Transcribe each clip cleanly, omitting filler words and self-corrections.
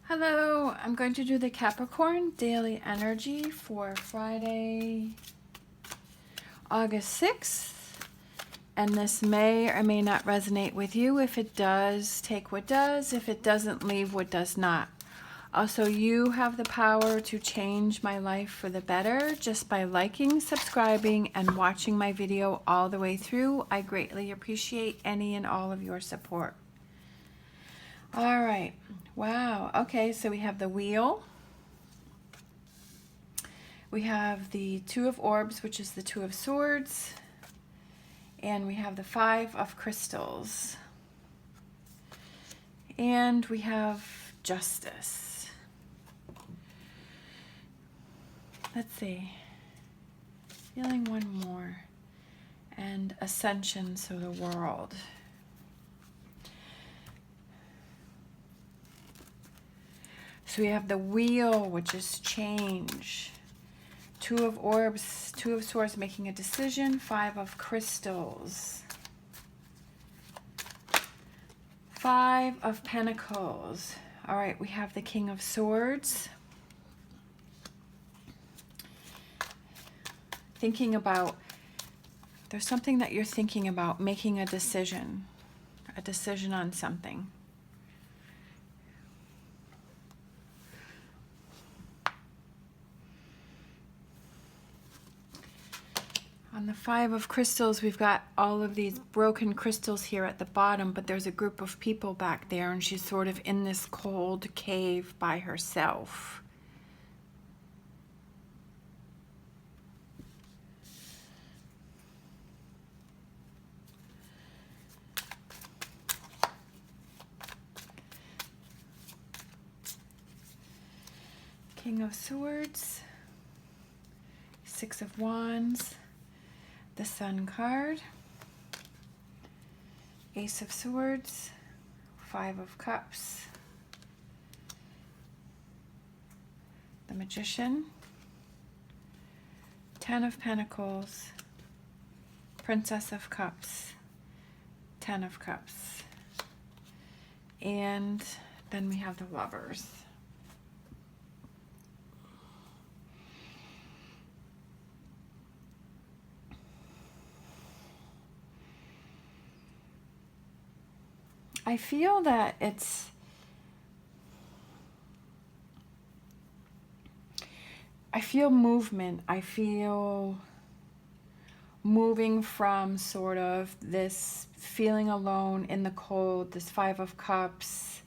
Hello, I'm going to do the Capricorn daily energy for Friday, August 6th. And this may or may not resonate with you. If it does, take what does. If it doesn't, leave what does not. Also, you have the power to change my life for the better just by liking, subscribing, and watching my video all the way through. I greatly appreciate any and all of your support. All right. Wow. Okay, so we have the wheel. We have the Two of Orbs, which is the Two of Swords. And we have the Five of Crystals. And we have Justice. Let's see. Feeling one more. And Ascension, so the World. So we have the wheel, which is change. Two of Orbs, Two of Swords, making a decision. Five of Crystals. Five of Pentacles. All right, we have the King of Swords. Thinking about, there's something that you're thinking about, making a decision on something. On the Five of Crystals, we've got all of these broken crystals here at the bottom, but there's a group of people back there, and she's sort of in this cold cave by herself. King of Swords, Six of Wands, the Sun card, Ace of Swords, Five of Cups, the Magician, Ten of Pentacles, Princess of Cups, Ten of Cups, and then we have the Lovers. I feel that I feel movement. I feel moving from sort of this feeling alone in the cold, this Five of Cups,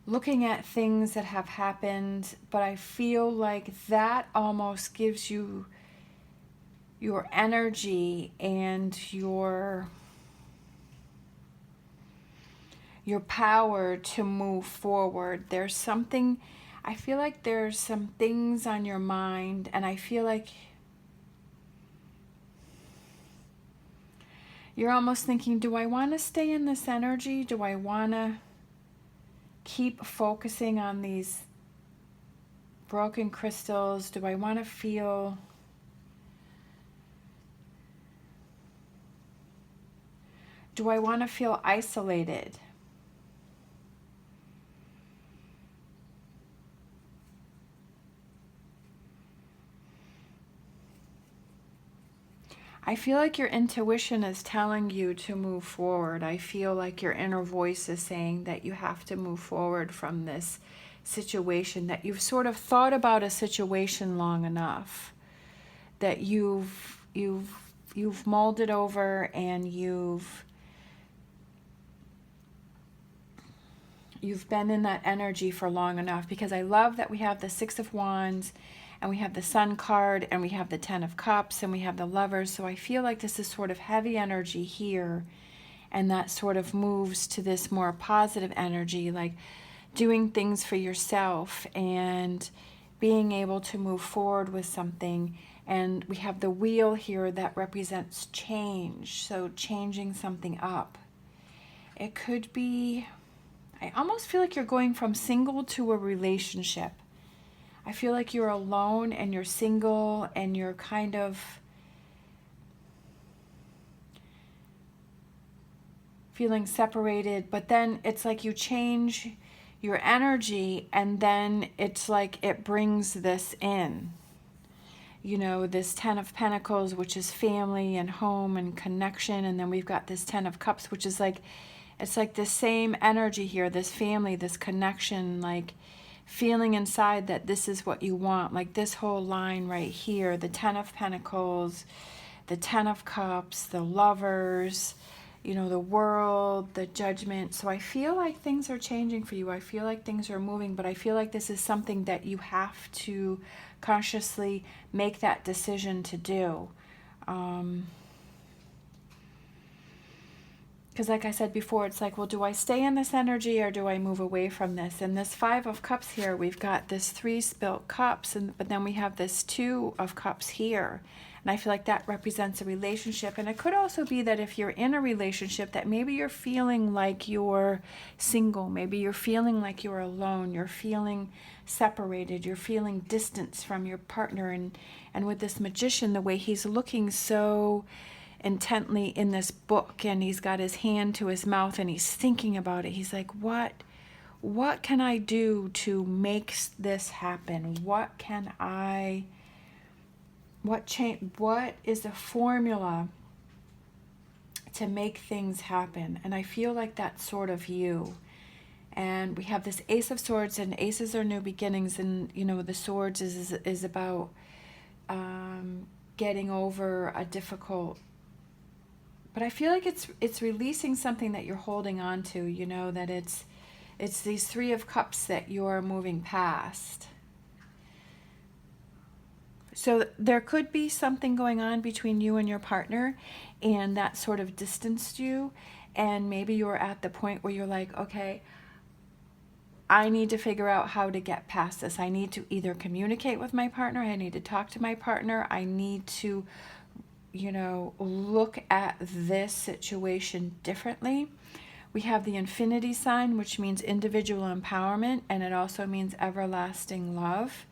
looking at things that have happened, but I feel like that almost gives you your energy and your power to move forward. There's something, I feel like there's some things on your mind, and I feel like you're almost thinking, do I want to stay in this energy? Do I want to keep focusing on these broken crystals? Do I want to feel isolated? I feel like your intuition is telling you to move forward. I feel like your inner voice is saying that you have to move forward from this situation, that you've sort of thought about a situation long enough, that you've mulled it over, and you've been in that energy for long enough. Because I love that we have the Six of Wands, and we have the Sun card, and we have the Ten of Cups, and we have the Lovers. So I feel like this is sort of heavy energy here, and that sort of moves to this more positive energy, like doing things for yourself and being able to move forward with something. And we have the wheel here that represents change, so changing something up. It could be, I almost feel like you're going from single to a relationship. I feel like you're alone and you're single and you're kind of feeling separated, but then it's like you change your energy, and then it's like it brings this in. You know, this Ten of Pentacles, which is family and home and connection, and then we've got this Ten of Cups, which is like, it's like the same energy here, this family, this connection, like feeling inside that this is what you want. Like this whole line right here, the Ten of Pentacles, the Ten of Cups, the Lovers, you know, the World, the Judgment. So I feel like things are changing for you. I feel like things are moving, but I feel like this is something that you have to consciously make that decision to do. Because like I said before, it's like, well, do I stay in this energy or do I move away from this? And this Five of Cups here, we've got this 3 spilt cups, but then we have this 2 of Cups here. And I feel like that represents a relationship. And it could also be that if you're in a relationship, that maybe you're feeling like you're single. Maybe you're feeling like you're alone. You're feeling separated. You're feeling distance from your partner. And with this Magician, the way he's looking so intently in this book, and he's got his hand to his mouth and he's thinking about it. He's like, what can I do to make this happen? What is the formula to make things happen? And I feel like that's sort of you. And we have this Ace of Swords, and aces are new beginnings, and you know, the swords is about getting over a difficult. But I feel like it's releasing something that you're holding on to, you know, that it's these 3 of Cups that you're moving past. So there could be something going on between you and your partner, and that sort of distanced you, and maybe you're at the point where you're like, okay, I need to figure out how to get past this. I need to either communicate with my partner, I need to talk to my partner, I need to, you know, look at this situation differently. We have the Infinity sign, which means individual empowerment, and it also means everlasting love.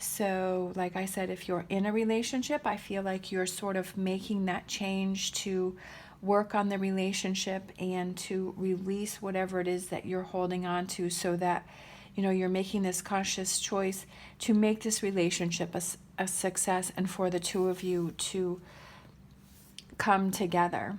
So like I said, if you're in a relationship, I feel like you're sort of making that change to work on the relationship and to release whatever it is that you're holding on to, so that, you know, you're making this conscious choice to make this relationship a success, and for the 2 of you to come together.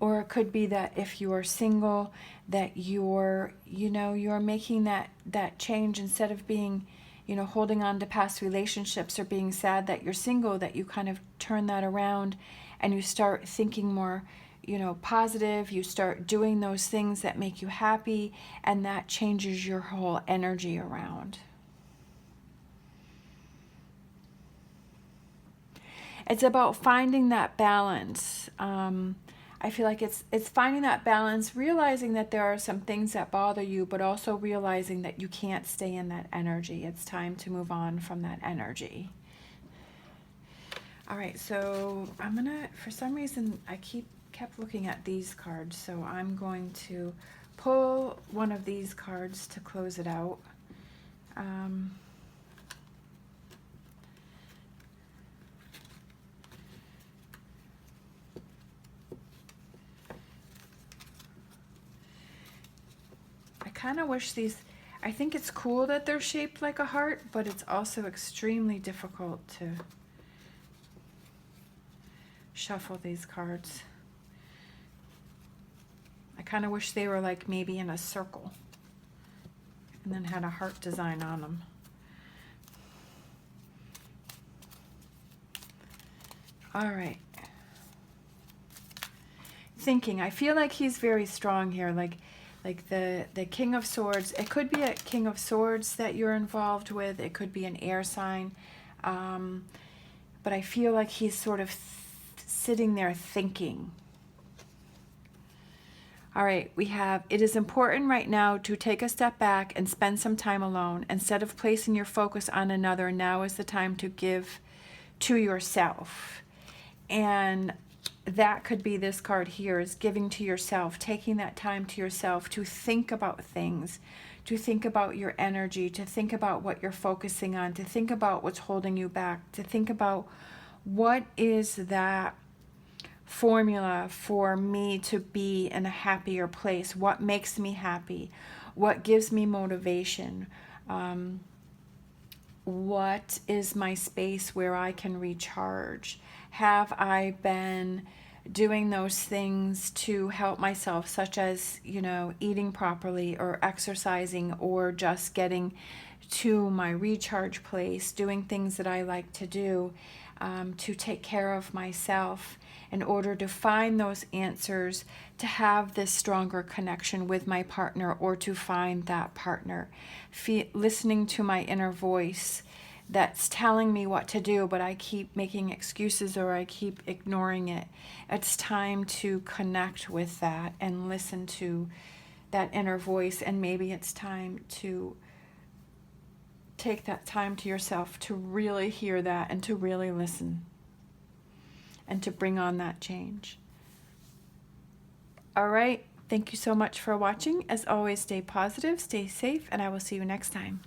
Or it could be that if you're single, that you're making that change, instead of being, you know, holding on to past relationships or being sad that you're single, that you kind of turn that around and you start thinking more, you know, positive. You start doing those things that make you happy, and that changes your whole energy around. It's about finding that balance. I feel like it's finding that balance, realizing that there are some things that bother you, but also realizing that you can't stay in that energy. It's time to move on from that energy. All right, so I'm gonna, for some reason, I kept looking at these cards, so I'm going to pull one of these cards to close it out. Kind of wish these, I think it's cool that they're shaped like a heart, but it's also extremely difficult to shuffle these cards. I kind of wish they were like maybe in a circle and then had a heart design on them. All right. Thinking, I feel like he's very strong here, like the King of Swords. It could be a King of Swords that you're involved with. It could be an air sign. But I feel like he's sort of sitting there thinking. All right, we have, it is important right now to take a step back and spend some time alone. Instead of placing your focus on another, now is the time to give to yourself. And that could be this card here, is giving to yourself, taking that time to yourself to think about things, to think about your energy, to think about what you're focusing on, to think about what's holding you back, to think about what is that formula for me to be in a happier place. What makes me happy? What gives me motivation? What is my space where I can recharge? Have I been doing those things to help myself, such as, eating properly or exercising or just getting to my recharge place, doing things that I like to do to take care of myself in order to find those answers, to have this stronger connection with my partner or to find that partner. Listening to my inner voice that's telling me what to do, but I keep making excuses or I keep ignoring it. It's time to connect with that and listen to that inner voice, and maybe it's time to take that time to yourself to really hear that and to really listen and to bring on that change. All right. Thank you so much for watching. As always, stay positive, stay safe, and I will see you next time.